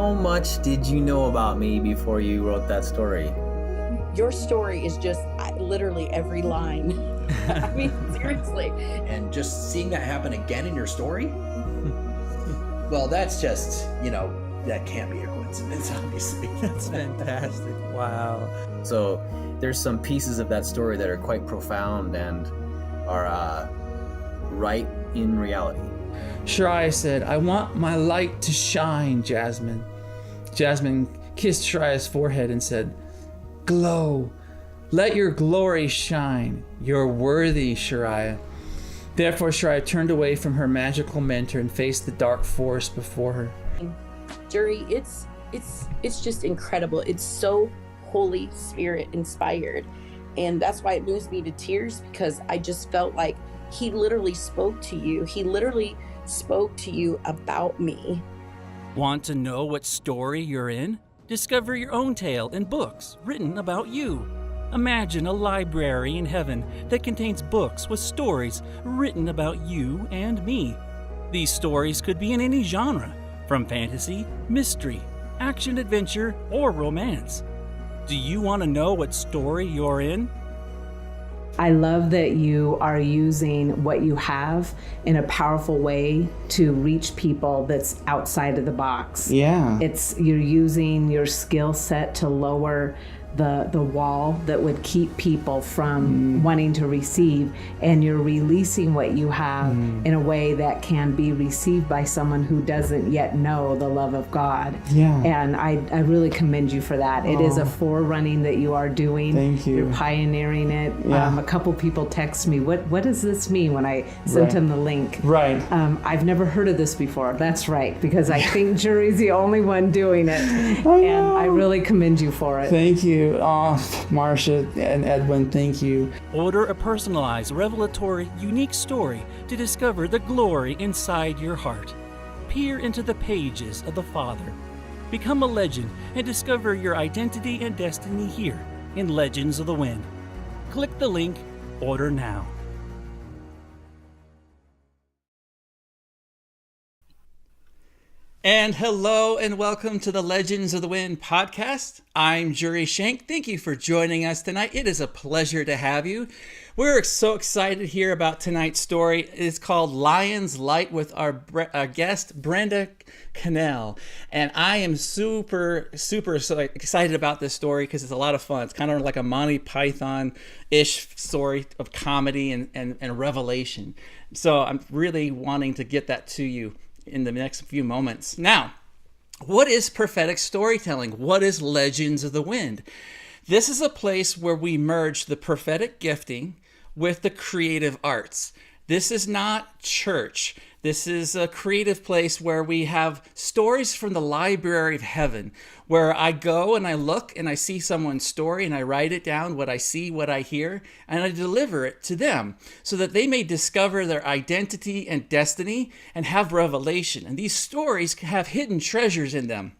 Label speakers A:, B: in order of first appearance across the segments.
A: how much did you know about me before you wrote that story?
B: Your story is just literally every line. I mean, seriously.
C: And just seeing that happen again in your story, well, that's just, that can't be a coincidence, obviously.
D: That's fantastic. Wow.
A: So there's some pieces of that story that are quite profound and are right in reality.
D: Shariah said, I want my light to shine, Jasmine. Jasmine kissed Shariah's forehead and said, glow. Let your glory shine. You're worthy, Shariah. Therefore, Shariah turned away from her magical mentor and faced the dark forest before her.
B: Jurri, it's just incredible. It's so Holy Spirit inspired. And that's why it moves me to tears, because I just felt like he literally spoke to you. He literally spoke to you about me.
E: Want to know what story you're in? Discover your own tale in books written about you. Imagine a library in heaven that contains books with stories written about you and me. These stories could be in any genre, from fantasy, mystery, action-adventure, or romance. Do you want to know what story you're in?
F: I love that you are using what you have in a powerful way to reach people that's outside of the box.
D: Yeah.
F: You're using your skill set to lower the wall that would keep people from wanting to receive, and you're releasing what you have in a way that can be received by someone who doesn't yet know the love of God.
D: Yeah.
F: And I really commend you for that. It is a forerunning that you are doing.
D: Thank you.
F: You're pioneering it.
D: Yeah.
F: A couple people text me, what does this mean, when I sent them the link.
D: Right.
F: I've never heard of this before. That's right, because I think Jurri's the only one doing it. And I really commend you for it.
D: Thank you. Marcia and Edwin, thank you.
E: Order a personalized, revelatory, unique story to discover the glory inside your heart. Peer into the pages of the Father. Become a legend and discover your identity and destiny here in Legends of the Wind. Click the link, order now. And hello and welcome to the Legends of the Wind podcast. I'm Jurri Schenck. Thank you for joining us tonight. It is a pleasure to have you. We're so excited to hear about tonight's story. It's called Lion's Light with our guest, Brenda Cannell. And I am super excited about this story because it's a lot of fun. It's kind of like a Monty Python-ish story of comedy and revelation. So I'm really wanting to get that to you in the next few moments. Now, what is prophetic storytelling? What is Legends of the Wind? This is a place where we merge the prophetic gifting with the creative arts. This is not church. This is a creative place where we have stories from the library of heaven, where I go and I look and I see someone's story and I write it down, what I see, what I hear, and I deliver it to them so that they may discover their identity and destiny and have revelation. And these stories have hidden treasures in them.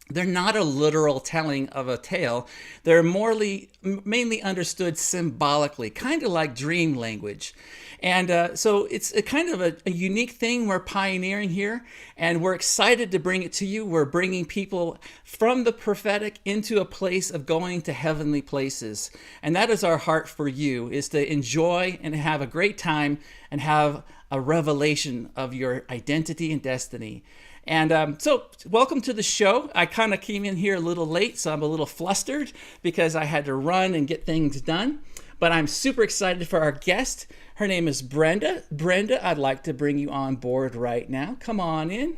E: They're not a literal telling of a tale. They're mainly understood symbolically, kind of like dream language. And so it's a kind of a unique thing we're pioneering here, and we're excited to bring it to you. We're bringing people from the prophetic into a place of going to heavenly places. And that is our heart for you, is to enjoy and have a great time and have a revelation of your identity and destiny. And so welcome to the show. I kind of came in here a little late, so I'm a little flustered because I had to run and get things done. But I'm super excited for our guest. Her name is Brenda. Brenda, I'd like to bring you on board right now. Come on in.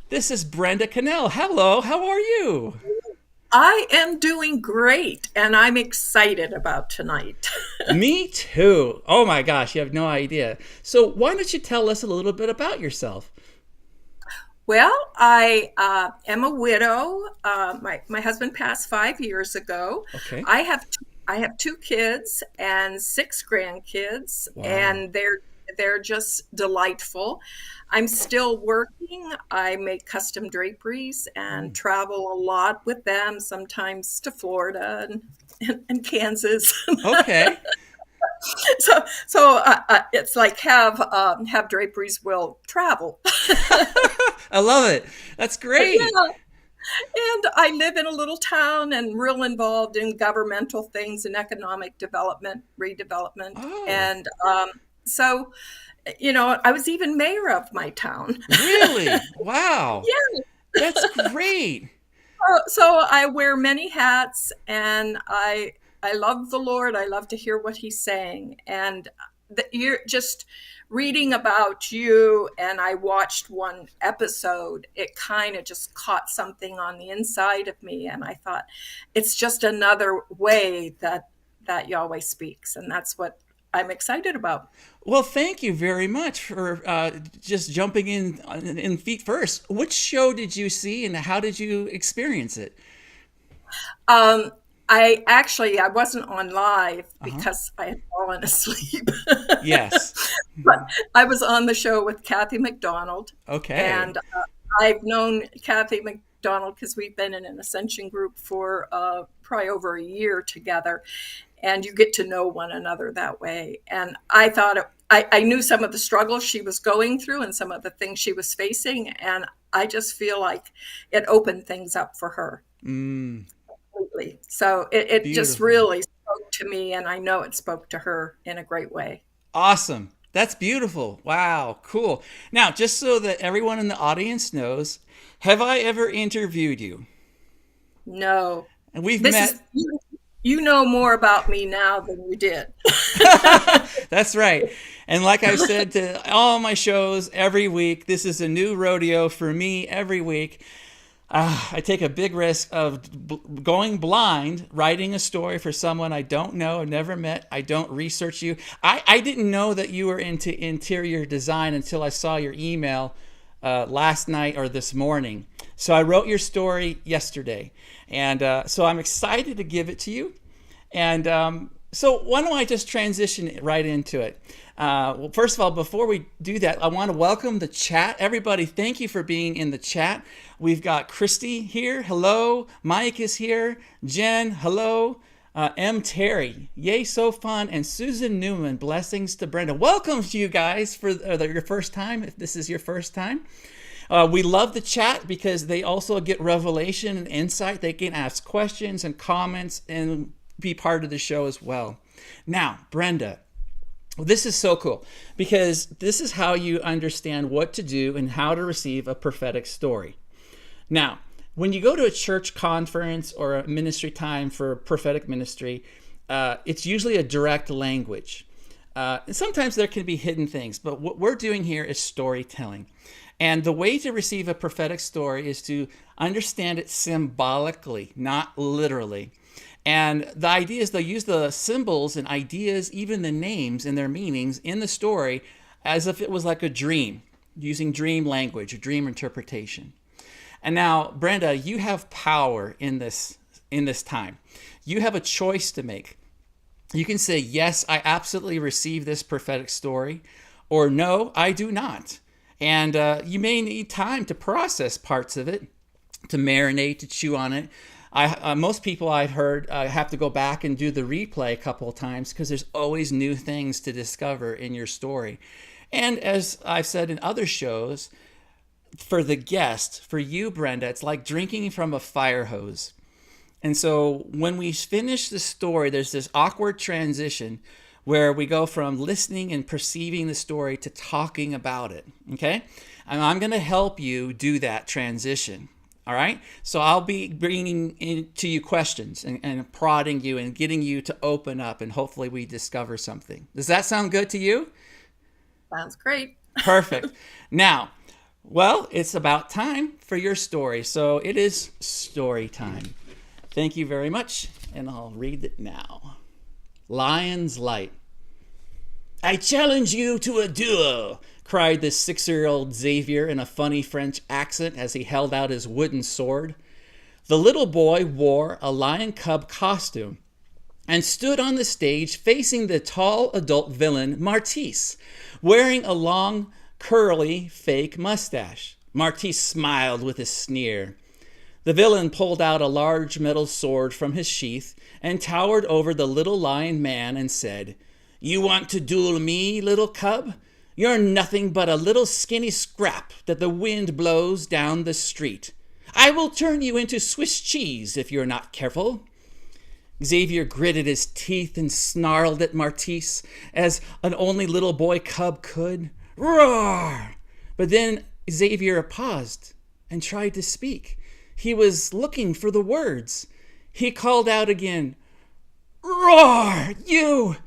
E: This is Brenda Cannell. Hello, how are you?
G: I am doing great, and I'm excited about tonight.
E: Me too. Oh my gosh, you have no idea. So why don't you tell us a little bit about yourself?
G: Well, I am a widow. My husband passed 5 years ago.
E: Okay.
G: I have 2 kids and 6 grandkids,
E: Wow.
G: and they're just delightful. I'm still working. I make custom draperies and travel a lot with them, sometimes to Florida and Kansas.
E: Okay.
G: So it's like have draperies will travel.
E: I love it. That's great.
G: And I live in a little town and real involved in governmental things and economic development, redevelopment.
E: Oh.
G: And so, I was even mayor of my town.
E: Really? Wow.
G: Yeah.
E: That's great.
G: So I wear many hats, and I love the Lord. I love to hear what he's saying. And you're just reading about you, and I watched one episode. It kind of just caught something on the inside of me, and I thought, it's just another way that Yahweh speaks, and that's what I'm excited about.
E: Well, thank you very much for just jumping in feet first. Which show did you see, and how did you experience it?
G: I wasn't on live because I had fallen asleep.
E: Yes.
G: But I was on the show with Kathy McDonald.
E: Okay.
G: And I've known Kathy McDonald because we've been in an Ascension group for probably over a year together. And you get to know one another that way. And I thought I knew some of the struggles she was going through and some of the things she was facing. And I just feel like it opened things up for her. Completely. So it just really spoke to me. And I know it spoke to her in a great way.
E: Awesome. That's beautiful. Wow. Cool. Now, just so that everyone in the audience knows, have I ever interviewed you?
G: No.
E: And we've met.
G: You know more about me now than you did.
E: That's right. And like I said to all my shows every week, this is a new rodeo for me every week. I take a big risk of going blind, writing a story for someone I don't know, I've never met. I don't research you. I didn't know that you were into interior design until I saw your email last night or this morning. So I wrote your story yesterday. And so I'm excited to give it to you. And so why don't I just transition right into it? Well, first of all, before we do that, I want to welcome the chat. Everybody, thank you for being in the chat. We've got Christy here. Hello. Mike is here. Jen, hello. M. Terry, yay, so fun. And Susan Newman, blessings to Brenda. Welcome to you guys for your first time, if this is your first time. We love the chat because they also get revelation and insight. They can ask questions and comments and be part of the show as well. Now, Brenda, this is so cool because this is how you understand what to do and how to receive a prophetic story. Now, when you go to a church conference or a ministry time for prophetic ministry, it's usually a direct language. And sometimes there can be hidden things, but what we're doing here is storytelling. And the way to receive a prophetic story is to understand it symbolically, not literally. And the idea is they'll use the symbols and ideas, even the names and their meanings in the story as if it was like a dream, using dream language, or dream interpretation. And now, Brenda, you have power in this time. You have a choice to make. You can say, yes, I absolutely receive this prophetic story, or no, I do not. And you may need time to process parts of it, to marinate, to chew on it. Most people I've heard have to go back and do the replay a couple of times because there's always new things to discover in your story. And as I've said in other shows, for the guest, for you, Brenda, it's like drinking from a fire hose. And so when we finish the story, there's this awkward transition where we go from listening and perceiving the story to talking about it, okay? And I'm going to help you do that transition, all right? So I'll be bringing to you questions and prodding you and getting you to open up, and hopefully we discover something. Does that sound good to you?
G: Sounds great.
E: Perfect. Now, well, it's about time for your story, so it is story time. Thank you very much, and I'll read it now. Lion's Light. I challenge you to a duel, cried the 6-year-old Xavier in a funny French accent as he held out his wooden sword. The little boy wore a lion cub costume and stood on the stage facing the tall adult villain Martise, wearing a long, curly, fake mustache. Martise smiled with a sneer. The villain pulled out a large metal sword from his sheath and towered over the little lion man and said, "You want to duel me, little cub? You're nothing but a little skinny scrap that the wind blows down the street. I will turn you into Swiss cheese if you're not careful. Xavier gritted his teeth and snarled at Martise as an only little boy cub could. Roar! But then Xavier paused and tried to speak. He was looking for the words. He called out again, Roar! You!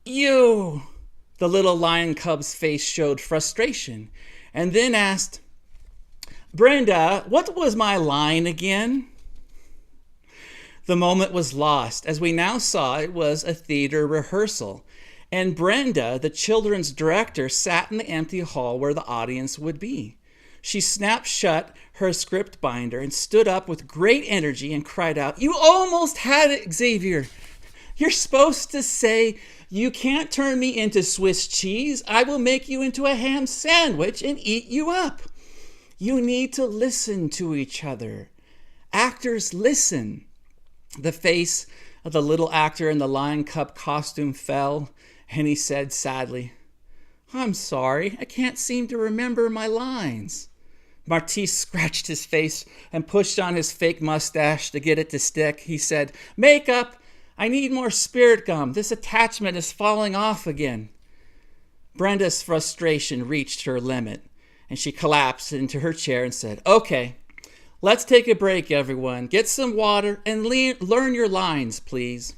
E: The little lion cub's face showed frustration, and then asked, Brenda, what was my line again? The moment was lost, as we now saw it was a theater rehearsal, and Brenda, the children's director, sat in the empty hall where the audience would be. She snapped shut her script binder and stood up with great energy and cried out, You almost had it, Xavier. You're supposed to say, You can't turn me into Swiss cheese. I will make you into a ham sandwich and eat you up. You need to listen to each other. Actors, listen. The face of the little actor in the lion cub costume fell, and he said sadly, I'm sorry, I can't seem to remember my lines. Martise scratched his face and pushed on his fake mustache to get it to stick. He said, Makeup, I need more spirit gum. This attachment is falling off again. Brenda's frustration reached her limit, and she collapsed into her chair and said, Okay, let's take a break, everyone. Get some water and learn your lines, please.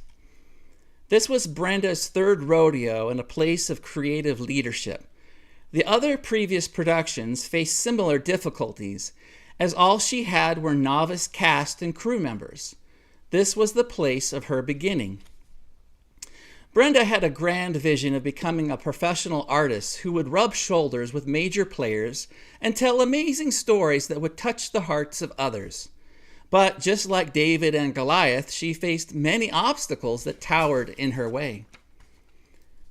E: This was Brenda's third rodeo in a place of creative leadership. The other previous productions faced similar difficulties, as all she had were novice cast and crew members. This was the place of her beginning. Brenda had a grand vision of becoming a professional artist who would rub shoulders with major players and tell amazing stories that would touch the hearts of others. But just like David and Goliath, she faced many obstacles that towered in her way.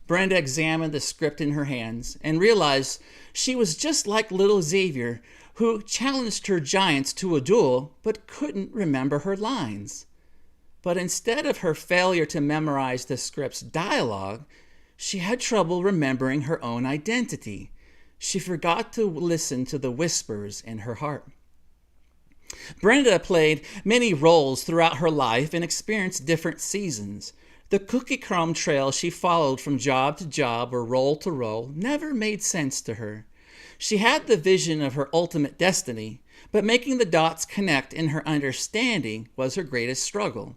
E: Brenda examined the script in her hands and realized she was just like little Xavier, who challenged her giants to a duel but couldn't remember her lines. But instead of her failure to memorize the script's dialogue, she had trouble remembering her own identity. She forgot to listen to the whispers in her heart. Brenda played many roles throughout her life and experienced different seasons. The cookie crumb trail she followed from job to job or role to role never made sense to her. She had the vision of her ultimate destiny, but making the dots connect in her understanding was her greatest struggle.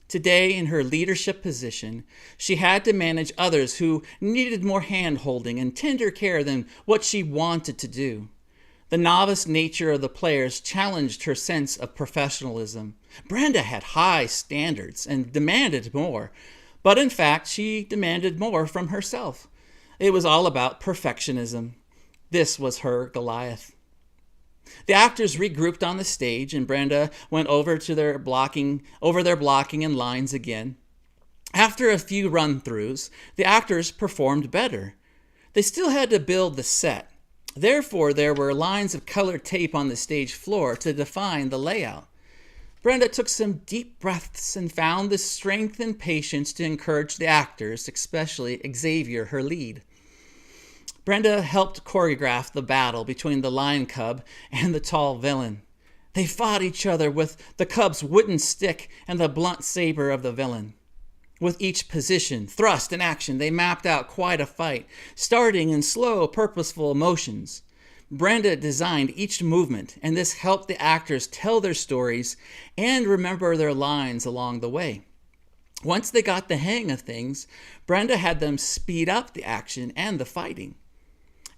E: Today, in her leadership position, she had to manage others who needed more hand-holding and tender care than what she wanted to do. The novice nature of the players challenged her sense of professionalism. Brenda had high standards and demanded more, but in fact, she demanded more from herself. It was all about perfectionism. This was her Goliath. The actors regrouped on the stage, and Brenda went over their blocking and lines again. After a few run-throughs, the actors performed better. They still had to build the set. Therefore, there were lines of colored tape on the stage floor to define the layout. Brenda took some deep breaths and found the strength and patience to encourage the actors, especially Xavier, her lead. Brenda helped choreograph the battle between the lion cub and the tall villain. They fought each other with the cub's wooden stick and the blunt saber of the villain. With each position, thrust, and action, they mapped out quite a fight, starting in slow, purposeful motions. Brenda designed each movement, and this helped the actors tell their stories and remember their lines along the way. Once they got the hang of things, Brenda had them speed up the action and the fighting.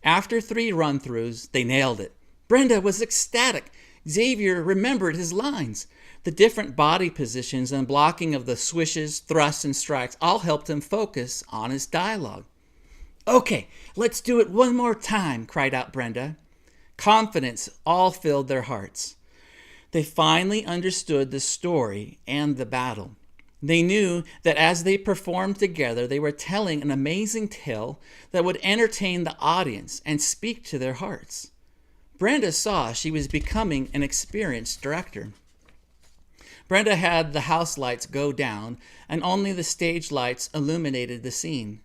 E: After 3 run-throughs, they nailed it. Brenda was ecstatic. Xavier remembered his lines. The different body positions and blocking of the swishes, thrusts, and strikes all helped him focus on his dialogue. Okay, let's do it one more time, cried out Brenda. Confidence all filled their hearts. They finally understood the story and the battle. They knew that as they performed together, they were telling an amazing tale that would entertain the audience and speak to their hearts. Brenda saw she was becoming an experienced director. Brenda had the house lights go down, and only the stage lights illuminated the scene.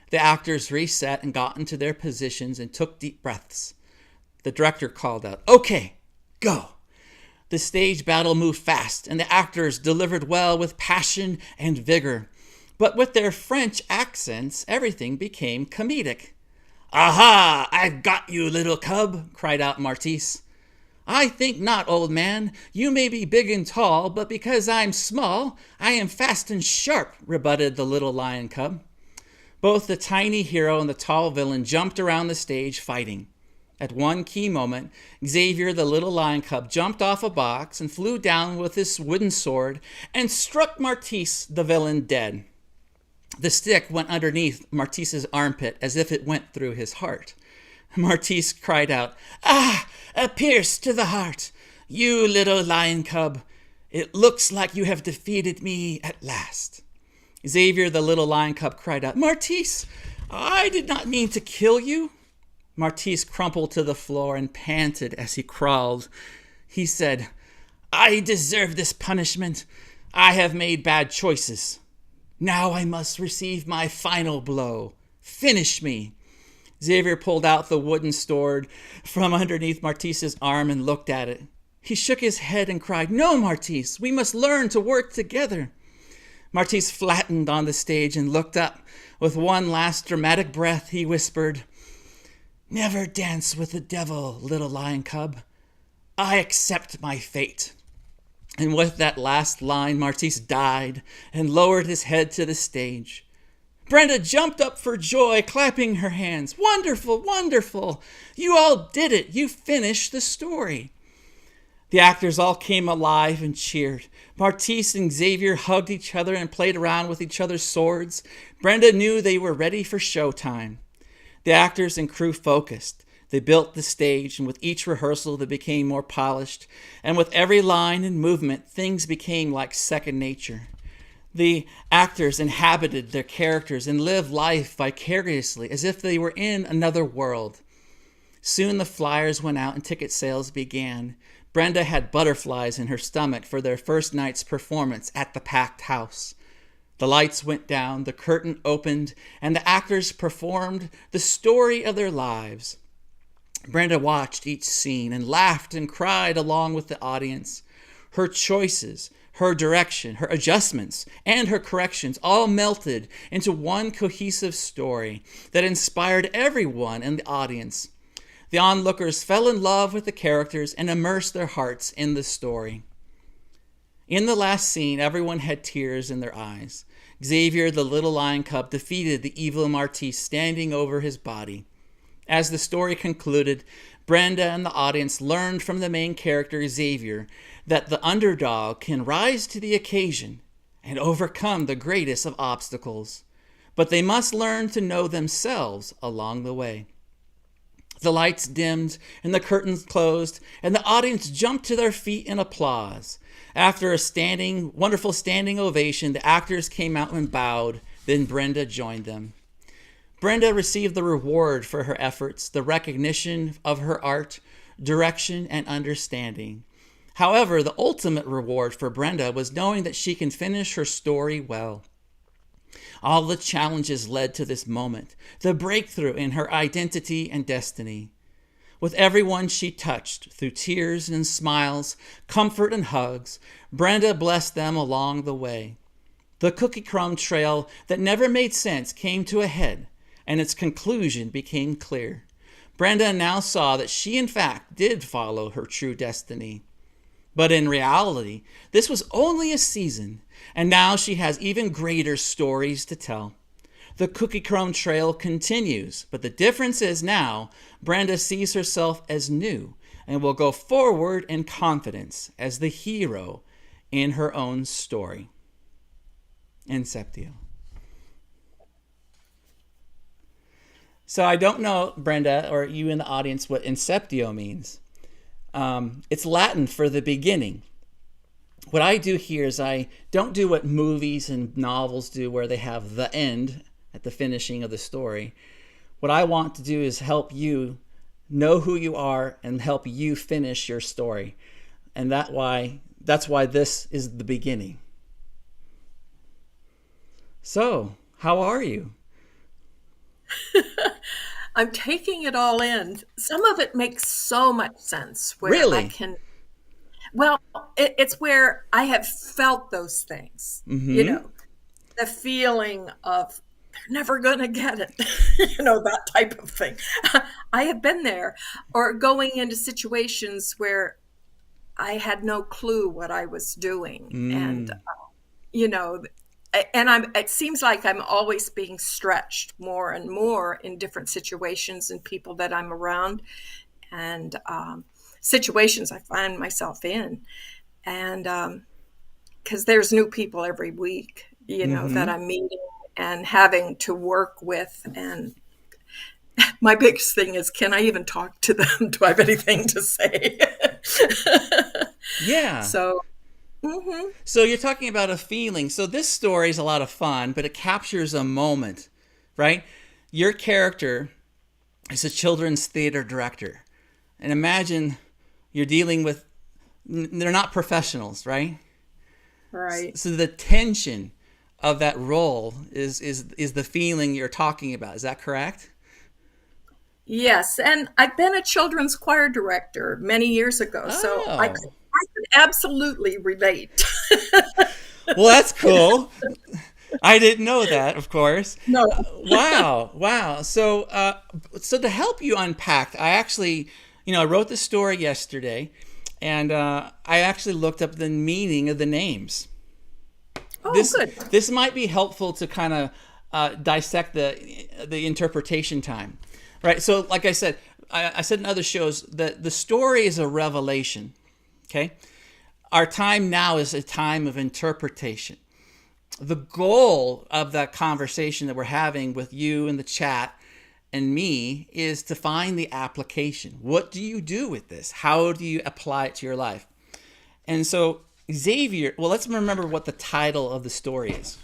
E: The actors reset and got into their positions and took deep breaths. The director called out, "Okay, go." The stage battle moved fast, and the actors delivered well with passion and vigor. But with their French accents, everything became comedic. "Aha! I've got you, little cub," cried out Martise. "I think not, old man. You may be big and tall, but because I'm small, I am fast and sharp," rebutted the little lion cub. Both the tiny hero and the tall villain jumped around the stage fighting. At one key moment, Xavier, the little lion cub, jumped off a box and flew down with his wooden sword and struck Martise, the villain, dead. The stick went underneath Martise's armpit as if it went through his heart. Martise cried out, "Ah, a pierce to the heart! You little lion cub, it looks like you have defeated me at last." Xavier, the little lion cub, cried out, "Martise, I did not mean to kill you." Martise crumpled to the floor and panted as he crawled. He said, "I deserve this punishment. I have made bad choices. Now I must receive my final blow. Finish me." Xavier pulled out the wooden sword from underneath Martise's arm and looked at it. He shook his head and cried, "No, Martise, we must learn to work together." Martise flattened on the stage and looked up. With one last dramatic breath, he whispered, "Never dance with the devil, little lion cub. I accept my fate." And with that last line, Martise died and lowered his head to the stage. Brenda jumped up for joy, clapping her hands. "Wonderful, wonderful! You all did it! You finished the story!" The actors all came alive and cheered. Martise and Xavier hugged each other and played around with each other's swords. Brenda knew they were ready for showtime. The actors and crew focused. They built the stage, and with each rehearsal they became more polished. And with every line and movement, things became like second nature. The actors inhabited their characters and lived life vicariously as if they were in another world. Soon the flyers went out and ticket sales began. Brenda had butterflies in her stomach for their first night's performance at the packed house. The lights went down, the curtain opened, and the actors performed the story of their lives. Brenda watched each scene and laughed and cried along with the audience. Her choices, her direction, her adjustments, and her corrections all melted into one cohesive story that inspired everyone in the audience. The onlookers fell in love with the characters and immersed their hearts in the story. In the last scene, everyone had tears in their eyes. Xavier, the little lion cub, defeated the evil Martise standing over his body. As the story concluded, Brenda and the audience learned from the main character, Xavier, that the underdog can rise to the occasion and overcome the greatest of obstacles. But they must learn to know themselves along the way. The lights dimmed and the curtains closed, and the audience jumped to their feet in applause. After a wonderful standing ovation, the actors came out and bowed. Then Brenda joined them. Brenda received the reward for her efforts, the recognition of her art, direction, and understanding. However, the ultimate reward for Brenda was knowing that she can finish her story well. All the challenges led to this moment, the breakthrough in her identity and destiny. With everyone she touched, through tears and smiles, comfort and hugs, Brenda blessed them along the way. The cookie crumb trail that never made sense came to a head, and its conclusion became clear. Brenda now saw that she, in fact, did follow her true destiny. But in reality, this was only a season, and now she has even greater stories to tell. The cookie crumb trail continues, but the difference is now Brenda sees herself as new and will go forward in confidence as the hero in her own story. Inceptio. So I don't know, Brenda, or you in the audience, what inceptio means. It's Latin for the beginning. What I do here is I don't do what movies and novels do where they have the end at the finishing of the story. What I want to do is help you know who you are and help you finish your story. And that's why this is the beginning. So, how are you?
G: I'm taking it all in. Some of it makes so much sense where
E: Really?
G: I can Well, it's where I have felt those things, you know, the feeling of they're never going to get it, that type of thing. I have been there, or going into situations where I had no clue what I was doing. And, you know, it seems like I'm always being stretched more and more in different situations and people that I'm around, and situations I find myself in. And because there's new people every week, that I'm meeting and having to work with. And my biggest thing is, can I even talk to them? Do I have anything to say?
E: Yeah.
G: So,
E: So you're talking about a feeling. So this story is a lot of fun, but it captures a moment, right? Your character is a children's theater director. And imagine you're dealing with, they're not professionals, right?
G: right.
E: So the tension of that role is the feeling you're talking about. Is that correct?
G: Yes. And I've been a children's choir director many years ago. So
E: Oh.
G: I could absolutely relate.
E: Well, that's cool. I didn't know that, of course.
G: No.
E: Wow. So to help you unpack, I actually, I wrote the story yesterday, and I actually looked up the meaning of the names.
G: Oh, good.
E: This might be helpful to kind of dissect the interpretation time, right? So, like I said, I said in other shows that the story is a revelation. Okay, our time now is a time of interpretation. The goal of that conversation that we're having with you in the chat and me is to find the application. What do you do with this? How do you apply it to your life? And so Xavier, well, let's remember what the title of the story is.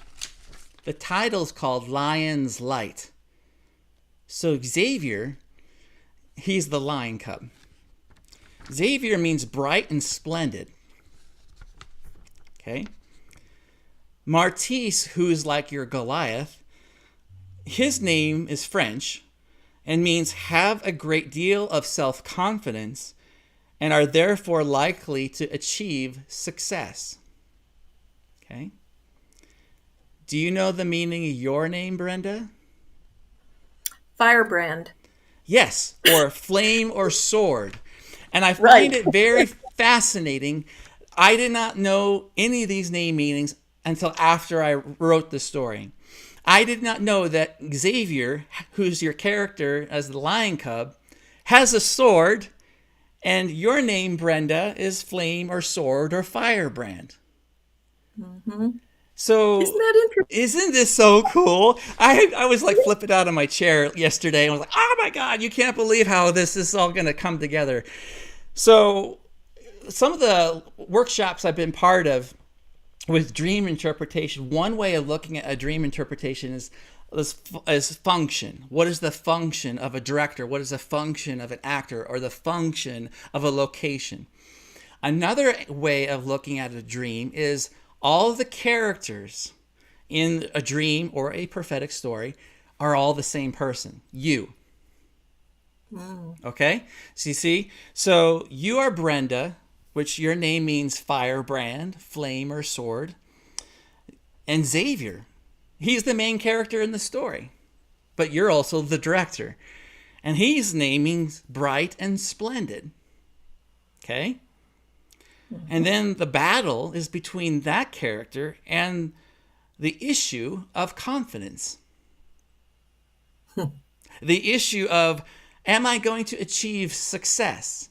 E: The title is called Lion's Light. So Xavier, he's the lion cub. Xavier means bright and splendid. Okay. Martise, who's like your Goliath, his name is French and means have a great deal of self-confidence and are therefore likely to achieve success. Okay. Do you know the meaning of your name, Brenda?
G: Firebrand.
E: Yes, or flame or sword. And I find it very fascinating. I did not know any of these name meanings until after I wrote the story. I did not know that Xavier, who's your character as the lion cub, has a sword, and your name, Brenda, is flame or sword or firebrand. So
G: Isn't that interesting?
E: isn't this so cool? I was like flipping out of my chair yesterday. I was like, oh my God, you can't believe how this is all going to come together. So some of the workshops I've been part of with dream interpretation, one way of looking at a dream interpretation is function. What is the function of a director? What is the function of an actor, or the function of a location? Another way of looking at a dream is all of the characters in a dream or a prophetic story are all the same person, you. Okay? So you see? So you are Brenda, which your name means firebrand, flame or sword. And Xavier, he's the main character in the story, but you're also the director. And his name means bright and splendid. Okay? And then the battle is between that character and the issue of confidence. The issue of, am I going to achieve success?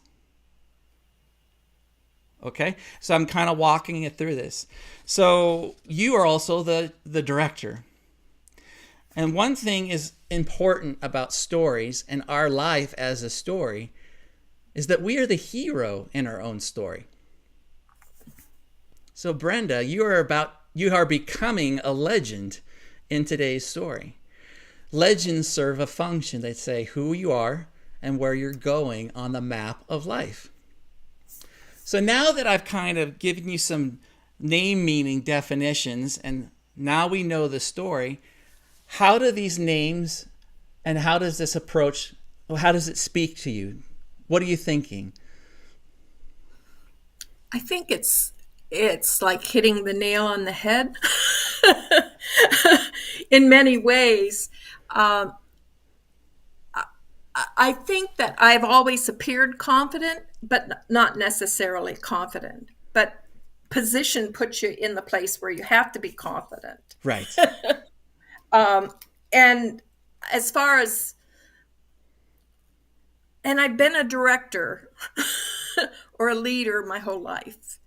E: Okay, so I'm kind of walking it through this. So you are also the director. And one thing is important about stories and our life as a story is that we are the hero in our own story. So Brenda, you are becoming a legend in today's story. Legends serve a function. They say who you are and where you're going on the map of life. So now that I've kind of given you some name meaning definitions, and now we know the story, how do these names and how does this approach, how does it speak to you? What are you thinking?
G: I think it's like hitting the nail on the head in many ways. I think that I've always appeared confident, but not necessarily confident. But position puts you in the place where you have to be confident.
E: Right.
G: And as far as, and I've been a director or a leader my whole life.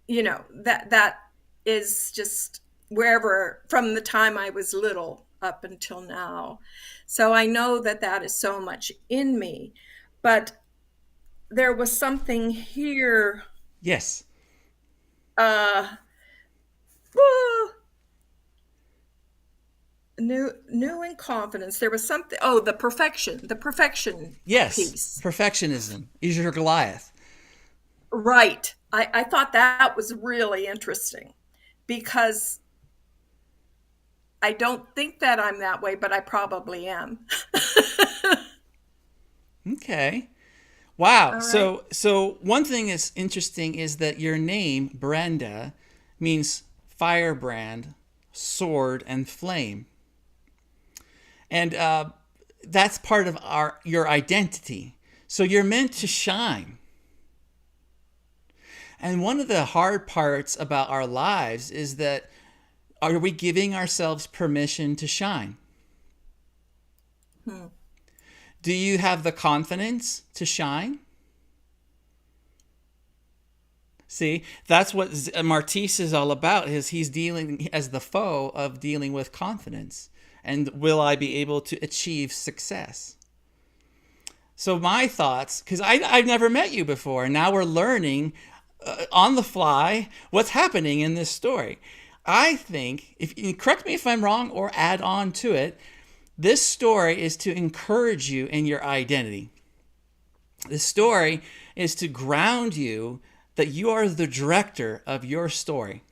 G: You know, that is just wherever, from the time I was little up until now. So I know that is so much in me. But there was something here.
E: Yes.
G: New in confidence. There was something. Oh, the perfection
E: Yes.
G: piece.
E: Perfectionism is your Goliath.
G: Right. I thought that was really interesting because I don't think that I'm that way, but I probably am.
E: Okay. Wow.
G: All
E: So one thing that's interesting is that your name, Brenda, means firebrand, sword, and flame. And that's part of your identity. So you're meant to shine. And one of the hard parts about our lives is that, are we giving ourselves permission to shine? Do you have the confidence to shine? See, that's what Martise is all about, is he's dealing as the foe of dealing with confidence. And will I be able to achieve success? So my thoughts, because I've never met you before, and now we're learning on the fly what's happening in this story. I think, if you correct me if I'm wrong or add on to it, this story is to encourage you in your identity. This story is to ground you that you are the director of your story.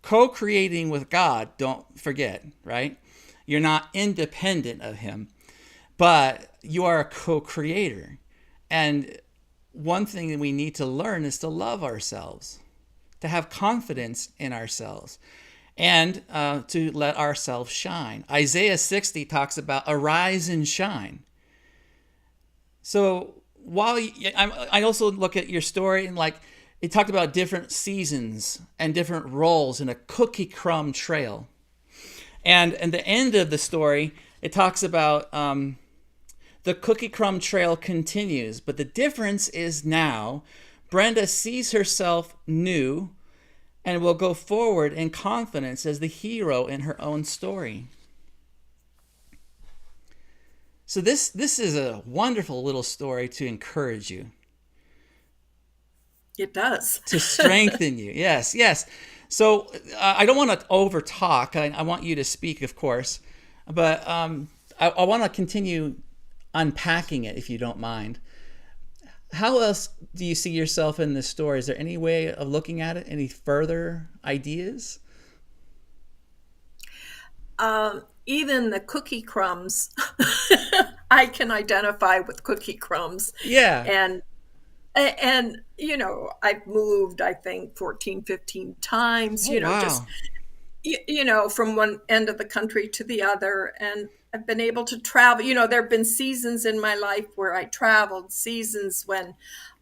E: Co-creating with God, don't forget, right? You're not independent of him, but you are a co-creator. And one thing that we need to learn is to love ourselves, to have confidence in ourselves, and to let ourselves shine. Isaiah 60 talks about arise and shine. So while I also look at your story and like it talked about different seasons and different roles in a cookie crumb trail. And at the end of the story, it talks about the cookie crumb trail continues, but the difference is now Brenda sees herself new and will go forward in confidence as the hero in her own story. So this is a wonderful little story to encourage you.
G: It does.
E: To strengthen you. Yes, yes. So I don't want to over talk. I want you to speak, of course, but I want to continue unpacking it, if you don't mind. How else do you see yourself in this story? Is there any way of looking at it? Any further ideas?
G: Even the cookie crumbs, I can identify with cookie crumbs.
E: Yeah.
G: And you know, I've moved, I think, 14, 15 times,
E: Wow.
G: just, from one end of the country to the other. And I've been able to travel. There have been seasons in my life where I traveled, seasons when,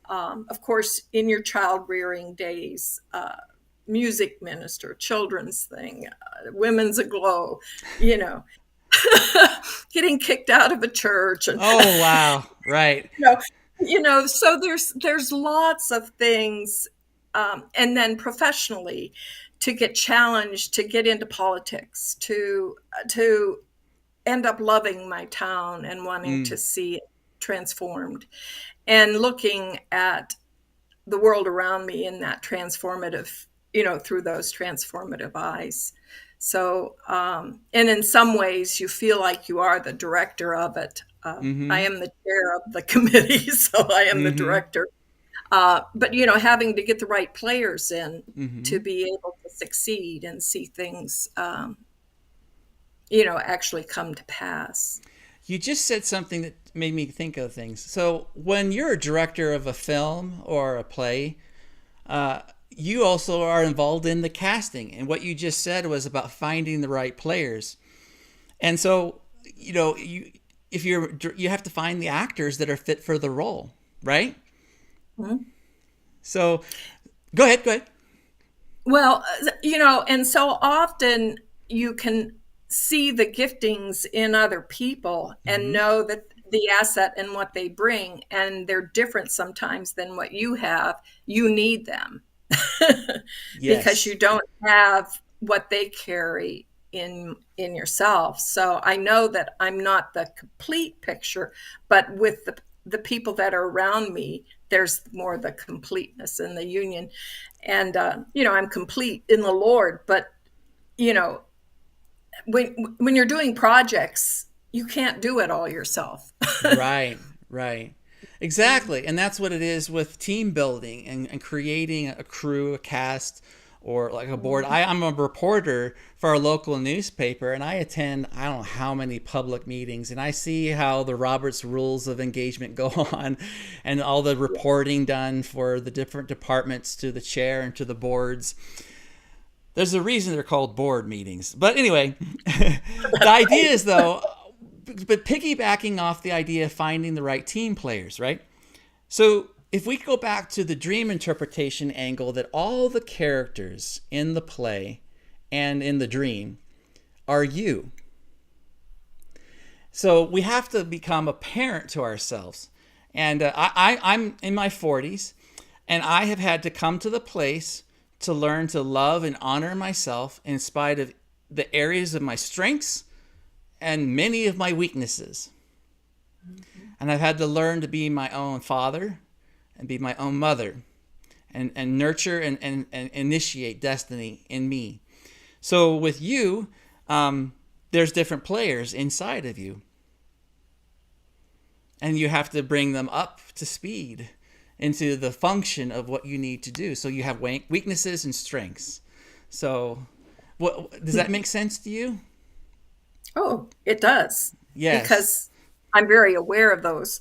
G: of course, in your child rearing days, music minister, children's thing, women's aglow, getting kicked out of a church. And,
E: Oh, wow. Right.
G: so there's lots of things. And then professionally, to get challenged, to get into politics, to end up loving my town and wanting to see it transformed, and looking at the world around me in that transformative, through those transformative eyes. So, and in some ways you feel like you are the director of it. I am the chair of the committee, so I am the director. But, having to get the right players in to be able to succeed and see things, actually come to pass.
E: You just said something that made me think of things. So when you're a director of a film or a play, you also are involved in the casting, and what you just said was about finding the right players. And so, you have to find the actors that are fit for the role, right?
G: Mm-hmm.
E: So, go ahead.
G: Well, and so often you can see the giftings in other people and know that the asset and what they bring, and they're different sometimes than what you have. You need them because you don't have what they carry in yourself. So I know that I'm not the complete picture, but with the people that are around me, there's more the completeness in the union. And, I'm complete in the Lord, but, when you're doing projects, you can't do it all yourself.
E: Right. Exactly. And that's what it is with team building and creating a crew, a cast, or like a board. I'm a reporter for our local newspaper, and I attend, I don't know how many public meetings, and I see how the Robert's Rules of Engagement go on and all the reporting done for the different departments to the chair and to the boards. There's a reason they're called board meetings. But anyway, the idea is, though, but piggybacking off the idea of finding the right team players, right? So if we go back to the dream interpretation angle, that all the characters in the play and in the dream are you. So we have to become a parent to ourselves. And I'm in my 40s, and I have had to come to the place to learn to love and honor myself in spite of the areas of my strengths and many of my weaknesses. And I've had to learn to be my own father and be my own mother and nurture and initiate destiny in me. So with you, there's different players inside of you. And you have to bring them up to speed into the function of what you need to do. So you have weaknesses and strengths. So does that make sense to you?
G: Oh, it does.
E: Yes.
G: Because I'm very aware of those.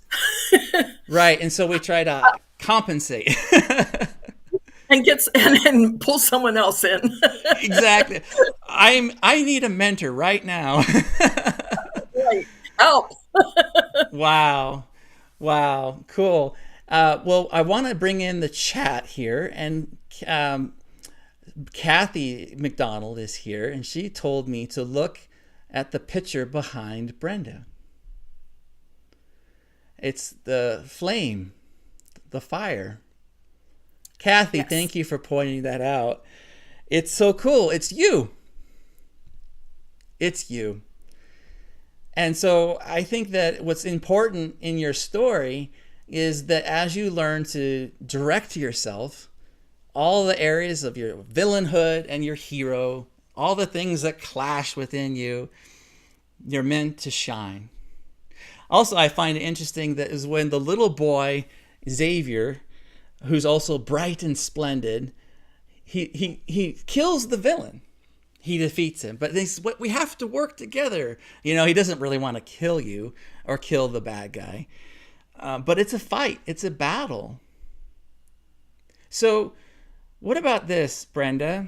E: Right. And so we try to compensate.
G: and pull someone else in.
E: Exactly. I need a mentor right now.
G: Right. Help.
E: Wow. Cool. Well, I want to bring in the chat here, and Kathy McDonald is here, and she told me to look at the picture behind Brenda. It's the flame, the fire. Kathy, yes. Thank you for pointing that out. It's so cool. It's you. And so I think that what's important in your story is that as you learn to direct yourself, all the areas of your villainhood and your hero, all the things that clash within you, you're meant to shine. Also, I find it interesting that is when the little boy, Xavier, who's also bright and splendid, he kills the villain. He defeats him. But we have to work together. He doesn't really want to kill you or kill the bad guy. But it's a fight. It's a battle. So what about this, Brenda?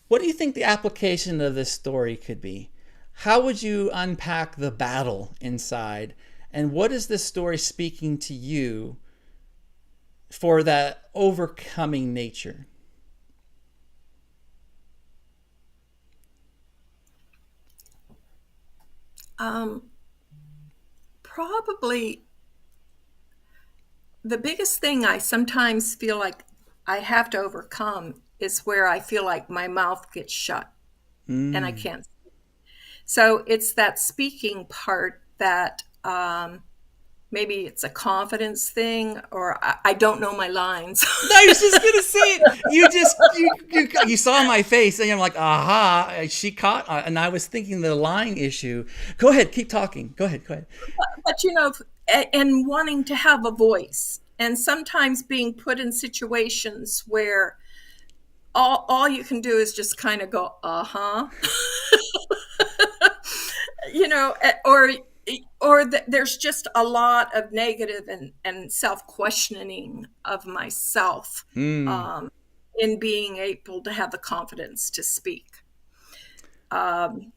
E: What do you think the application of this story could be? How would you unpack the battle inside? And what is this story speaking to you for that overcoming nature?
G: Probably the biggest thing I sometimes feel like I have to overcome is where I feel like my mouth gets shut and I can't speak. So it's that speaking part that maybe it's a confidence thing, or I don't know my lines.
E: I was just gonna say it. You saw my face, and you're like, "Aha!" She caught, and I was thinking the line issue. Go ahead, keep talking. Go ahead.
G: But and wanting to have a voice, and sometimes being put in situations where all you can do is just kind of go, or there's just a lot of negative and self-questioning of myself in being able to have the confidence to speak. And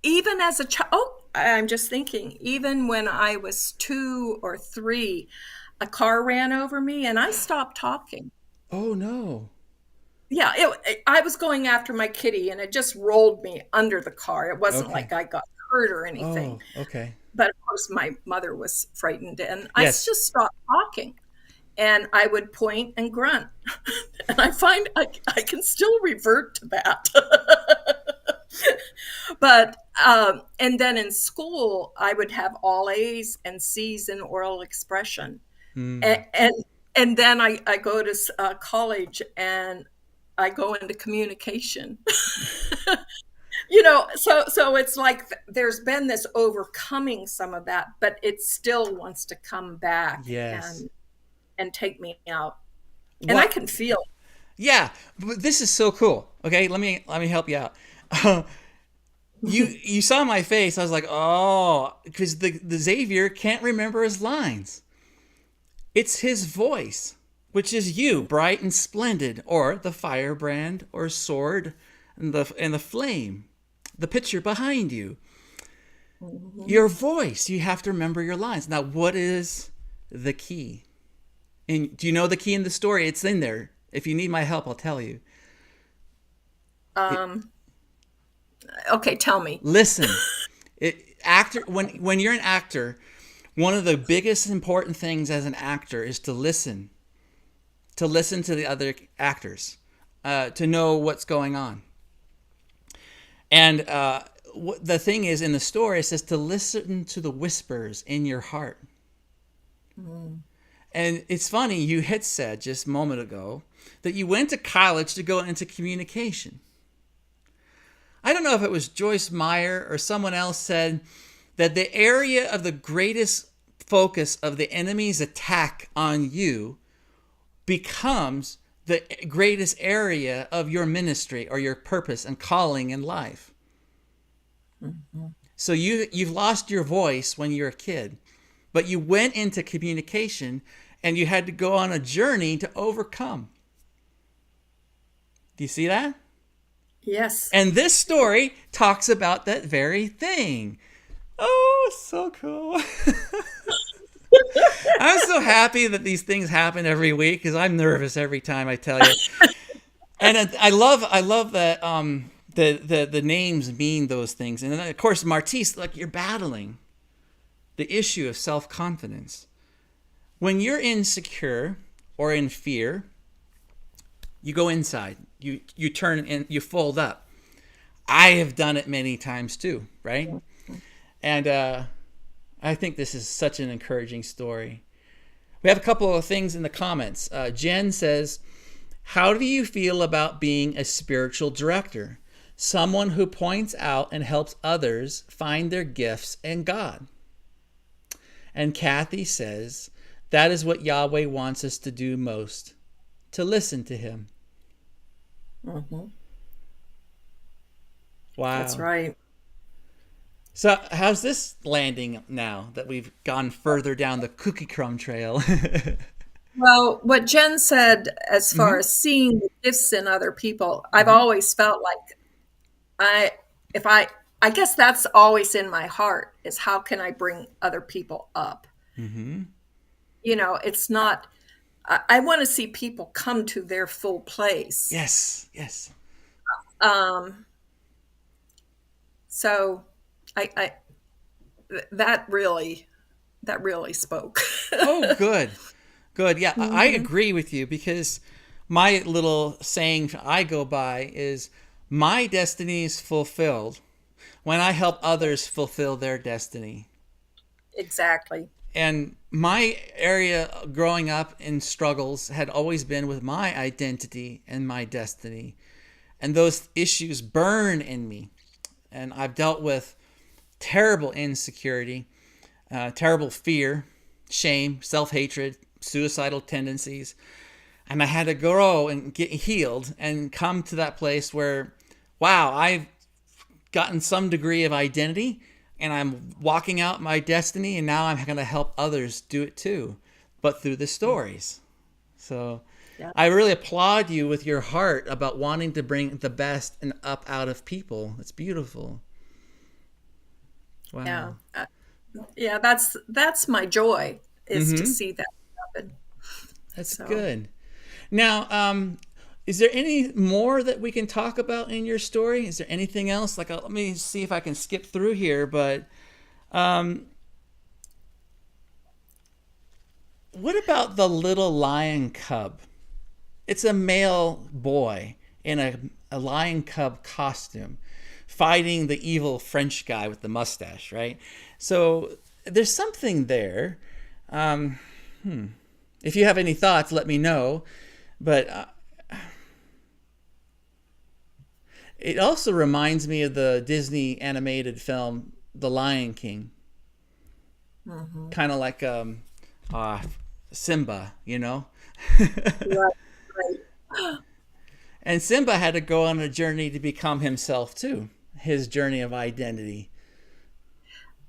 G: even as a child, I'm just thinking, even when I was 2 or 3, a car ran over me and I stopped talking.
E: Oh no.
G: Yeah, I was going after my kitty and it just rolled me under the car. It wasn't
E: Okay.
G: like I got hurt or anything.
E: Oh, okay.
G: But of course, my mother was frightened and
E: Yes.
G: I just stopped talking. And I would point and grunt. And I find I can still revert to that. But, and then in school, I would have all A's and C's in oral expression. And then I go to college and I go into communication. So it's like there's been this overcoming some of that, but it still wants to come back.
E: Yes.
G: And take me out. And I can feel it.
E: Yeah, but this is so cool. Okay, let me help you out. You saw my face. I was like, oh, because the Xavier can't remember his lines. It's his voice, which is you, bright and splendid, or the firebrand, or sword, and the flame, the picture behind you. Mm-hmm. Your voice. You have to remember your lines. Now, what is the key? And do you know the key in the story? It's in there. If you need my help, I'll tell you.
G: Okay, tell me.
E: Listen, when you're an actor, one of the biggest important things as an actor is to listen to the other actors, to know what's going on. And the thing is, in the story, it says to listen to the whispers in your heart. Mm. And it's funny, you had said just a moment ago that you went to college to go into communication. I don't know if it was Joyce Meyer or someone else said that the area of the greatest focus of the enemy's attack on you becomes the greatest area of your ministry or your purpose and calling in life. Mm-hmm. So you've lost your voice when you're a kid, but you went into communication and you had to go on a journey to overcome. Do you see that?
G: Yes.
E: And this story talks about that very thing. Oh, so cool. I'm so happy that these things happen every week because I'm nervous every time I tell you. And I love that the names mean those things. And then, of course, Martise, like you're battling the issue of self-confidence. When you're insecure or in fear, you go inside. You turn and you fold up. I have done it many times too, right? And I think this is such an encouraging story. We have a couple of things in the comments. Jen says, how do you feel about being a spiritual director? Someone who points out and helps others find their gifts in God. And Kathy says, that is what Yahweh wants us to do most, to listen to him.
G: Mm-hmm.
E: Wow.
G: That's right.
E: So how's this landing now that we've gone further down the cookie crumb trail?
G: Well, what Jen said as far as seeing the gifts in other people, I've always felt like I guess that's always in my heart is how can I bring other people up? Mm-hmm. It's not, I want to see people come to their full place.
E: Yes.
G: So I that really spoke.
E: Oh, good. Yeah, mm-hmm. I agree with you because my little saying I go by is my destiny is fulfilled when I help others fulfill their destiny.
G: Exactly.
E: And my area growing up in struggles had always been with my identity and my destiny. And those issues burn in me. And I've dealt with terrible insecurity, terrible fear, shame, self-hatred, suicidal tendencies. And I had to grow and get healed and come to that place where, wow, I've gotten some degree of identity, and I'm walking out my destiny, and now I'm going to help others do it too, but through the stories. So
G: Yeah.
E: I really applaud you with your heart about wanting to bring the best and up out of people. It's beautiful. Wow.
G: Yeah. Yeah, that's my joy, is to see that happen.
E: That's
G: So.
E: good. Now, is there any more that we can talk about in your story? Is there anything else? Like, let me see if I can skip through here. But what about the little lion cub? It's a male boy in a lion cub costume fighting the evil French guy with the mustache, right? So there's something there. If you have any thoughts, let me know. But it also reminds me of the Disney animated film, The Lion King.
G: Mm-hmm.
E: Kind of like Simba, you know?
G: Right.
E: And Simba had to go on a journey to become himself too. His journey of identity.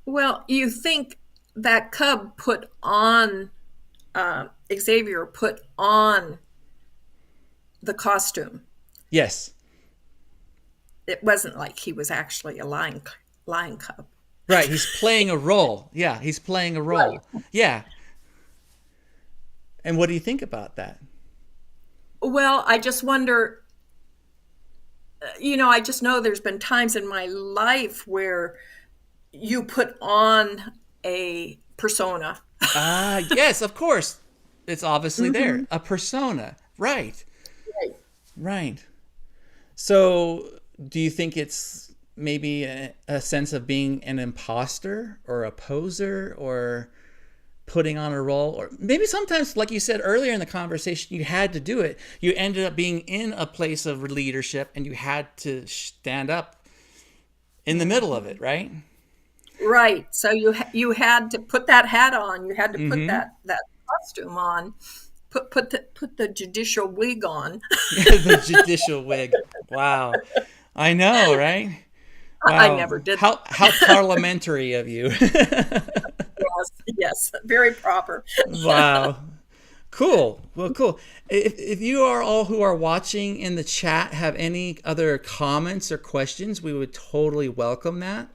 G: Well, you think that cub put on, Xavier put on the costume.
E: Yes.
G: It wasn't like he was actually a lion cub.
E: Right. He's playing a role. Yeah. He's playing a role. Right. Yeah. And what do you think about that?
G: Well, I just wonder, I just know there's been times in my life where you put on a persona.
E: Yes, of course. It's obviously there. A persona. Right. Right. So do you think it's maybe a sense of being an imposter or a poser or putting on a role? Or maybe sometimes, like you said earlier in the conversation, you had to do it. You ended up being in a place of leadership and you had to stand up in the middle of it, right?
G: Right. So you had to put that hat on. You had to put that costume on. Put the judicial wig on.
E: The judicial wig. Wow. I know, right? Wow.
G: I never did.
E: How parliamentary of you.
G: Yes, very proper.
E: Wow. Cool. Well, cool. If you are all who are watching in the chat have any other comments or questions, we would totally welcome that.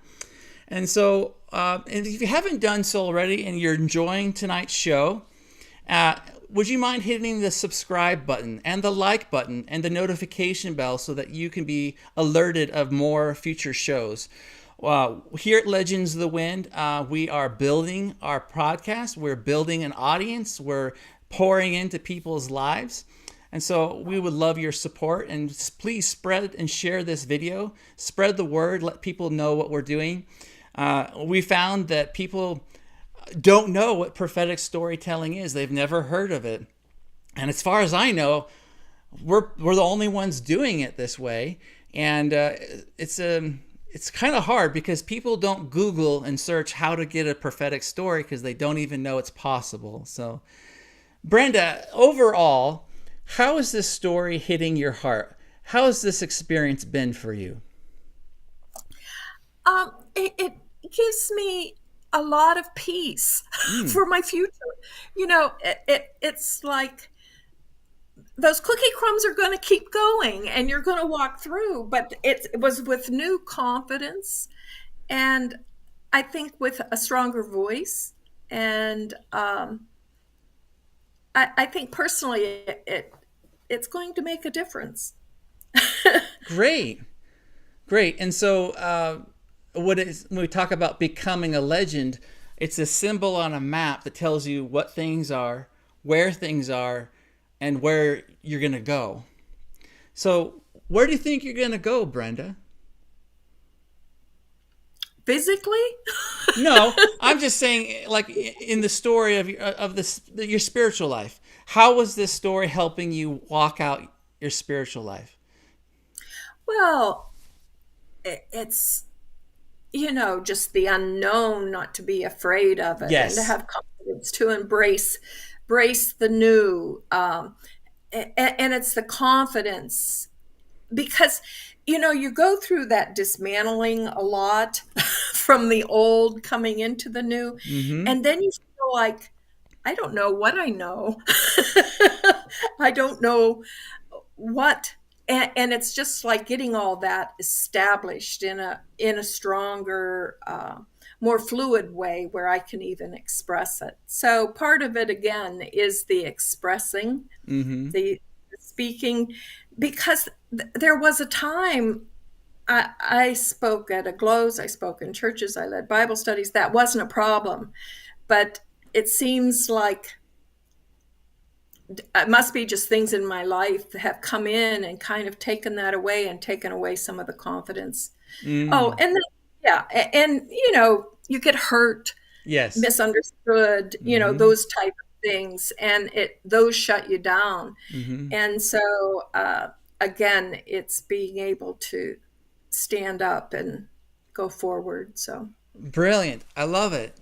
E: And so, and if you haven't done so already and you're enjoying tonight's show, would you mind hitting the subscribe button and the like button and the notification bell so that you can be alerted of more future shows? Here at Legends of the Wind, we are building our podcast. We're building an audience. We're pouring into people's lives. And so we would love your support. And please spread and share this video. Spread the word. Let people know what we're doing. We found that people don't know what prophetic storytelling is. They've never heard of it. And as far as I know, we're the only ones doing it this way. And it's kind of hard because people don't Google and search how to get a prophetic story because they don't even know it's possible. So, Brenda, overall, how is this story hitting your heart? How has this experience been for you?
G: It gives me a lot of peace for my future. It's like those cookie crumbs are going to keep going and you're going to walk through, but it was with new confidence and I think with a stronger voice. And I think personally it's going to make a difference.
E: Great. And so when we talk about becoming a legend, it's a symbol on a map that tells you what things are, where things are, and where you're going to go. So where do you think you're going to go, Brenda?
G: Physically?
E: No, I'm just saying, like in the story of your spiritual life. How was this story helping you walk out your spiritual life?
G: Well, it's just the unknown, not to be afraid of it,
E: yes,
G: and to have confidence, to embrace the new, and it's the confidence, because you go through that dismantling a lot from the old coming into the new.
E: Mm-hmm.
G: And then you feel like, I don't know what I know. I don't know what. And it's just like getting all that established in a stronger, more fluid way where I can even express it. So part of it, again, is the expressing,
E: Mm-hmm.
G: the speaking, because there was a time I spoke at a Glows, I spoke in churches, I led Bible studies. That wasn't a problem. But it seems like it must be just things in my life that have come in and kind of taken that away and taken away some of the confidence. Oh, and then, yeah. And, you get hurt,
E: Yes.
G: misunderstood, those type of things. And those shut you down.
E: Mm-hmm.
G: And so, again, it's being able to stand up and go forward. So
E: Brilliant. I love it.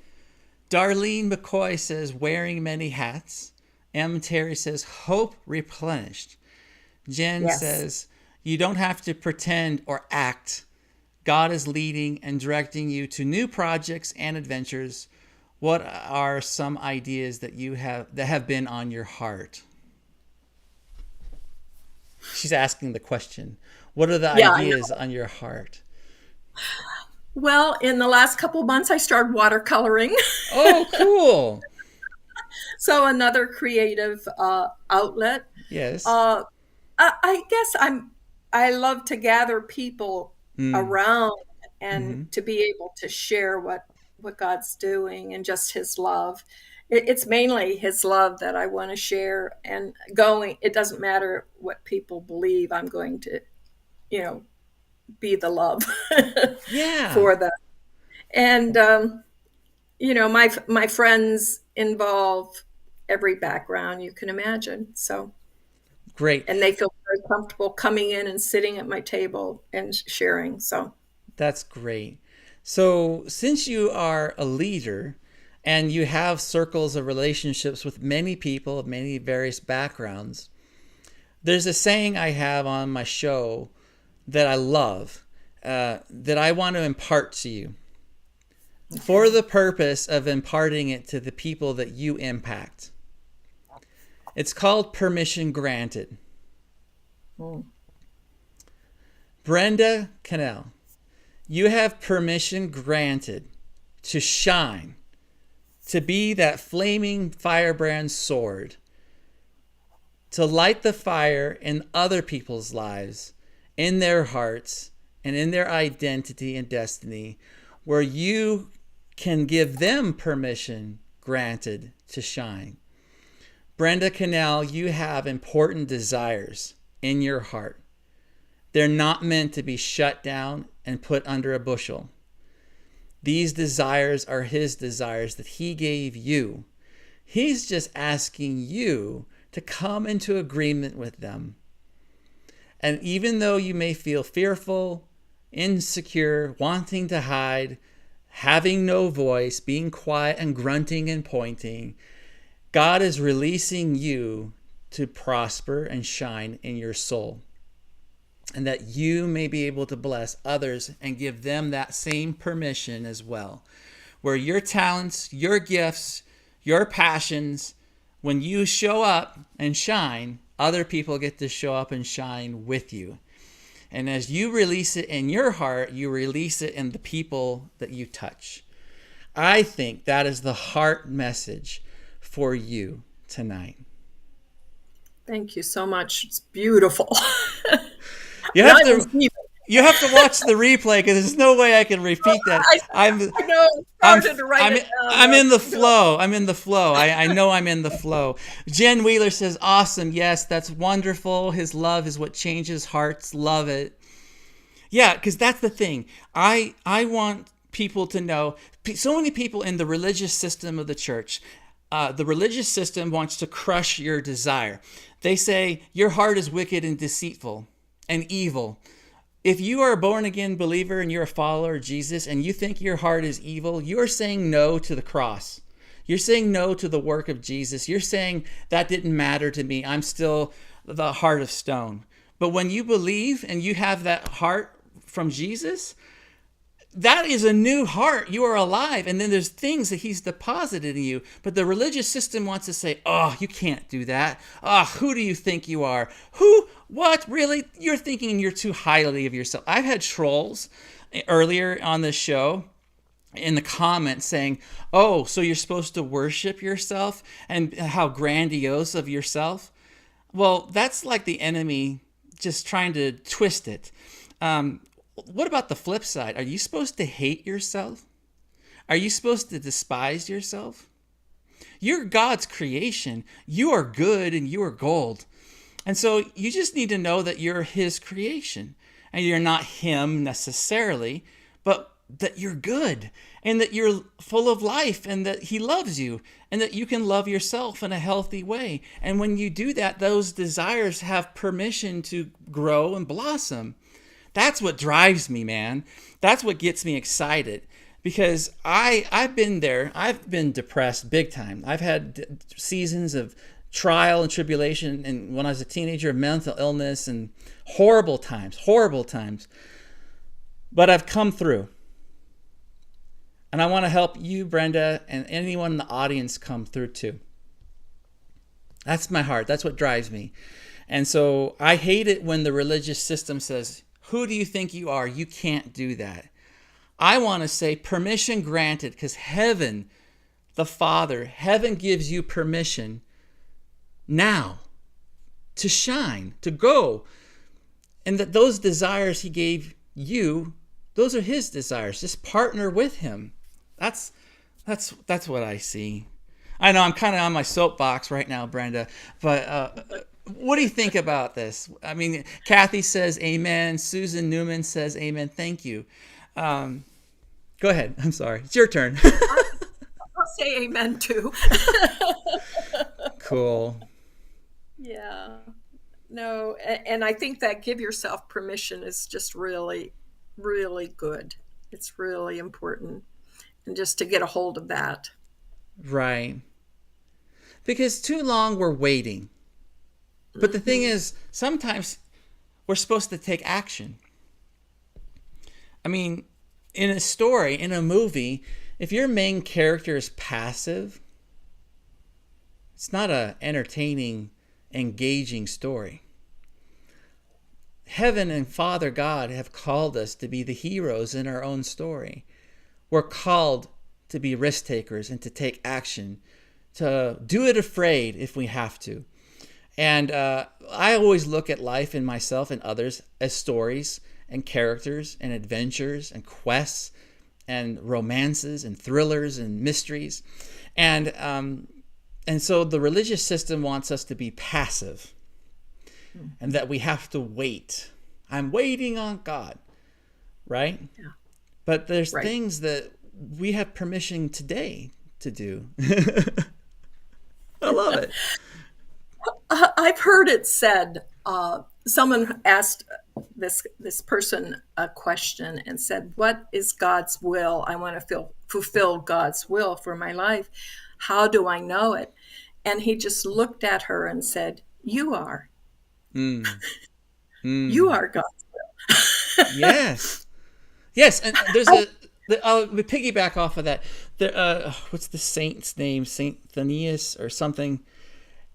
E: Darlene McCoy says, wearing many hats. M. Terry says, hope replenished. Jen
G: Yes.
E: says, you don't have to pretend or act. God is leading and directing you to new projects and adventures. What are some ideas that have been on your heart? She's asking the question. What are the ideas on your heart?
G: Well, in the last couple of months, I started watercoloring.
E: Oh, cool.
G: So another creative outlet.
E: Yes.
G: I guess I love to gather people around and to be able to share what God's doing and just his love. It's mainly his love that I want to share, and it doesn't matter what people believe, I'm going to, be the love
E: Yeah.
G: for them. And, my friends involve every background you can imagine. So
E: Great.
G: and they feel very comfortable coming in and sitting at my table and sharing. So
E: That's great. So since you are a leader and you have circles of relationships with many people of many various backgrounds, there's a saying I have on my show that I love, that I want to impart to you for the purpose of imparting it to the people that you impact. It's called permission granted. Brenda Cannell, you have permission granted to shine, to be that flaming firebrand sword, to light the fire in other people's lives, in their hearts, and in their identity and destiny, where you can give them permission granted to shine. Brenda Cannell, you have important desires in your heart. They're not meant to be shut down and put under a bushel. These desires are his desires that he gave you. He's just asking you to come into agreement with them. And even though you may feel fearful, insecure, wanting to hide, having no voice, being quiet and grunting and pointing, God is releasing you to prosper and shine in your soul, and that you may be able to bless others and give them that same permission as well, where your talents, your gifts, your passions, when you show up and shine, other people get to show up and shine with you. And as you release it in your heart, you release it in the people that you touch. I think that is the heart message for you tonight.
G: thank you so much. It's beautiful.
E: You have to watch the replay because there's no way I can repeat that.
G: I know.
E: I'm in the flow. I'm in the flow. I know I'm in the flow. Jen Wheeler says, awesome. Yes, that's wonderful. His love is what changes hearts. Love it. Yeah, because that's the thing. I want people to know, so many people in the religious system of the church, the religious system wants to crush your desire. They say your heart is wicked and deceitful and evil. If you are a born-again believer and you're a follower of Jesus and you think your heart is evil, you're saying no to the cross. You're saying no to the work of Jesus. You're saying that didn't matter to me. I'm still the heart of stone. But when you believe and you have that heart from Jesus, that is a new heart. You are alive. And then there's things that he's deposited in you. But the religious system wants to say, oh, you can't do that. Oh, who do you think you are? Who? What? Really? You're thinking you're too highly of yourself. I've had trolls earlier on this show in the comments saying, oh, so you're supposed to worship yourself and how grandiose of yourself. Well, that's like the enemy just trying to twist it. What about the flip side? Are you supposed to hate yourself? Are you supposed to despise yourself? You're God's creation. You are good and you are gold. And so you just need to know that you're his creation. And you're not him necessarily, but that you're good and that you're full of life and that he loves you and that you can love yourself in a healthy way. And when you do that, those desires have permission to grow and blossom. That's what drives me, man. That's what gets me excited, because I've been there. I've been depressed big time. I've had seasons of trial and tribulation, and when I was a teenager, mental illness and horrible times. But I've come through. And I want to help you, Brenda, and anyone in the audience come through too. That's my heart. That's what drives me. And so I hate it when the religious system says, who do you think you are? You can't do that. I want to say permission granted, because heaven, the Father, heaven gives you permission now to shine, to go. And that those desires he gave you, those are his desires. Just partner with him. That's what I see. I know I'm kind of on my soapbox right now, Brenda, but what do you think about this? I mean, Kathy says amen. Susan Newman says amen. Thank you. Go ahead. I'm sorry. It's your turn.
G: I'll say amen too.
E: Cool.
G: Yeah. No, and I think that give yourself permission is just really, really good. It's really important. And just to get a hold of that.
E: Right. Because too long we're waiting. But the thing is, sometimes we're supposed to take action. I mean, in a story, in a movie, if your main character is passive, it's not an entertaining, engaging story. Heaven and Father God have called us to be the heroes in our own story. We're called to be risk takers and to take action, to do it afraid if we have to. And I always look at life and myself and others as stories and characters and adventures and quests and romances and thrillers and mysteries. And so the religious system wants us to be passive and that we have to wait. I'm waiting on God, right? Yeah. But there's things that we have permission today to do. I love it.
G: I've heard it said, someone asked this person a question and said, what is God's will? I want to fulfill God's will for my life. How do I know it? And he just looked at her and said, you are. You are God's will.
E: Yes. And there's we piggyback off of that. What's the saint's name? Saint Thanius or something.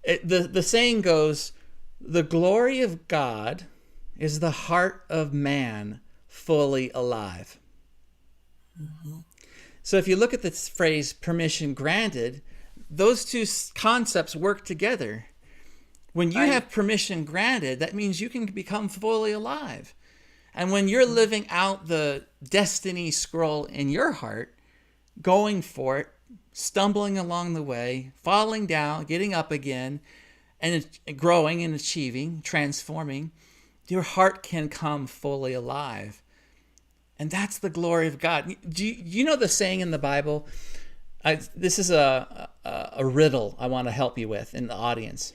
E: The saying goes, the glory of God is the heart of man fully alive. Mm-hmm. So if you look at this phrase, permission granted, those two concepts work together. When you have permission granted, that means you can become fully alive. And when you're living out the destiny scroll in your heart, going for it, stumbling along the way, falling down, getting up again, and growing and achieving, transforming, your heart can come fully alive. And that's the glory of God. Do you know the saying in the Bible? This is a riddle I want to help you with in the audience.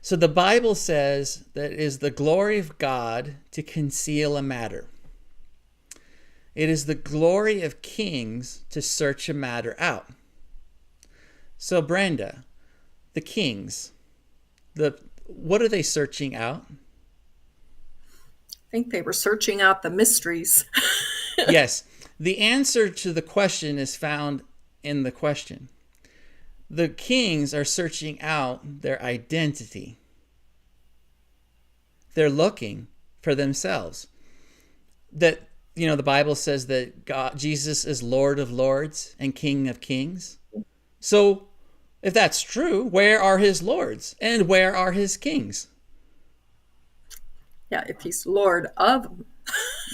E: So the Bible says that it is the glory of God to conceal a matter. It is the glory of kings to search a matter out. So Brenda, the kings, what are they searching out?
G: think they were searching out the mysteries.
E: Yes. The answer to the question is found in the question. The kings are searching out their identity. They're looking for themselves. That, the Bible says that Jesus is Lord of Lords and King of Kings. So if that's true, where are his lords and where are his kings?
G: Yeah, if he's Lord of them.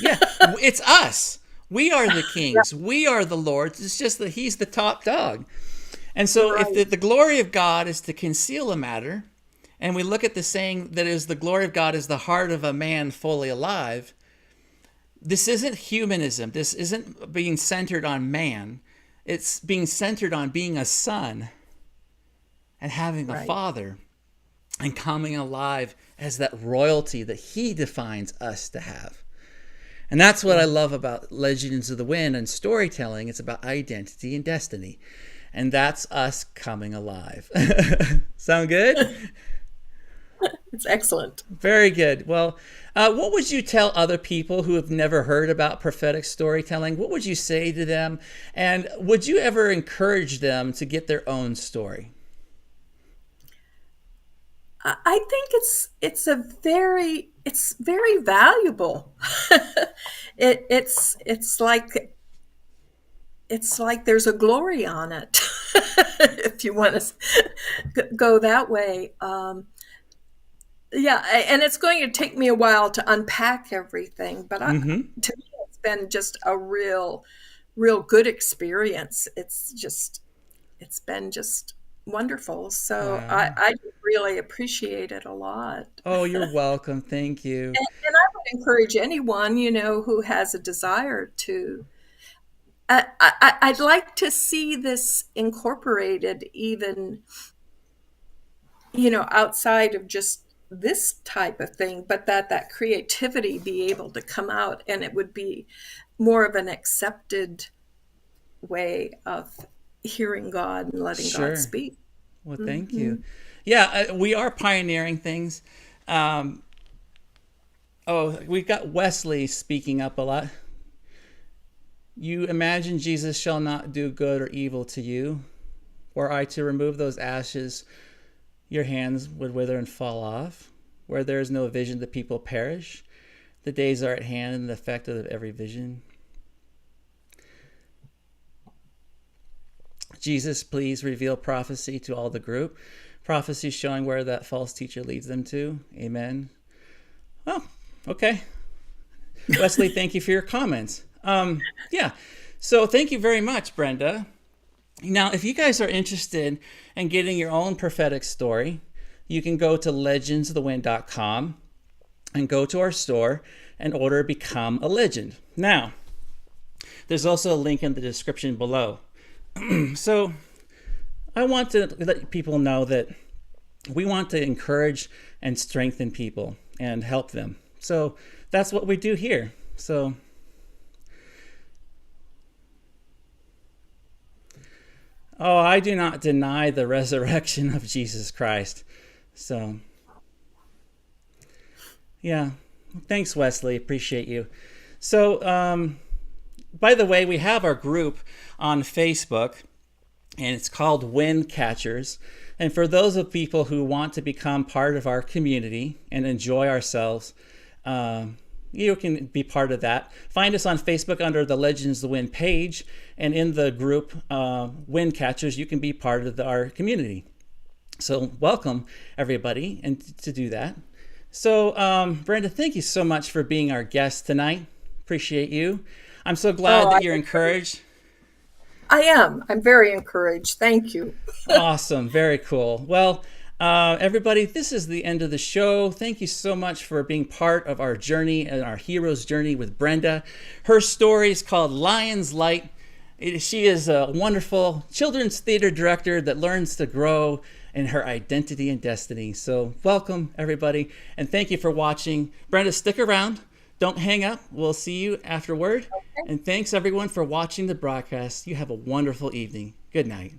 E: Yeah, it's us. We are the kings. We are the lords. It's just that he's the top dog. And so if the glory of God is to conceal a matter, and we look at the saying that is the glory of God is the heart of a man fully alive, this isn't humanism. This isn't being centered on man. It's being centered on being a son and having a father and coming alive as that royalty that he defines us to have. And that's what I love about Legends of the Wind and storytelling. It's about identity and destiny. And that's us coming alive. Sound good?
G: It's excellent.
E: Very good. Well, what would you tell other people who have never heard about prophetic storytelling? What would you say to them? And would you ever encourage them to get their own story?
G: I think it's very valuable. It's like there's a glory on it, if you want to go that way. Yeah, and it's going to take me a while to unpack everything, but to me, it's been just a real good experience. It's been just wonderful. So wow. I really appreciate it a lot.
E: Oh, you're welcome. Thank you.
G: And I would encourage anyone, who has a desire to. I'd like to see this incorporated even, outside of just this type of thing, but that creativity be able to come out, and it would be more of an accepted way of hearing God and letting God speak.
E: Well, thank you. Yeah, we are pioneering things. We've got Wesley speaking up a lot. You imagine Jesus shall not do good or evil to you. Were I to remove those ashes, your hands would wither and fall off. Where there is no vision, the people perish. The days are at hand and the effect of every vision. Jesus, please reveal prophecy to all the group. Prophecy showing where that false teacher leads them to. Amen. Oh, okay. Wesley, thank you for your comments. So thank you very much, Brenda. Now, if you guys are interested in getting your own prophetic story, you can go to legendsofthewind.com and go to our store and order Become a Legend. Now, there's also a link in the description below. So I want to let people know that we want to encourage and strengthen people and help them. So that's what we do here. So I do not deny the resurrection of Jesus Christ. So yeah, thanks, Wesley. Appreciate you. So by the way, we have our group on Facebook, and it's called WINDCATCHERS. And for those of people who want to become part of our community and enjoy ourselves, you can be part of that. Find us on Facebook under the Legends of the Wind page, and in the group WINDCATCHERS, you can be part of our community. So welcome, everybody, and to do that. So Brenda, thank you so much for being our guest tonight. Appreciate you. I'm so glad that you're encouraged.
G: I am. I'm very encouraged. Thank you.
E: Awesome. Very cool. Well, everybody, this is the end of the show. Thank you so much for being part of our journey and our hero's journey with Brenda. Her story is called Lion's Light. She is a wonderful children's theater director that learns to grow in her identity and destiny. So welcome, everybody, and thank you for watching. Brenda, stick around. Don't hang up. We'll see you afterward. Okay. And thanks, everyone, for watching the broadcast. You have a wonderful evening. Good night.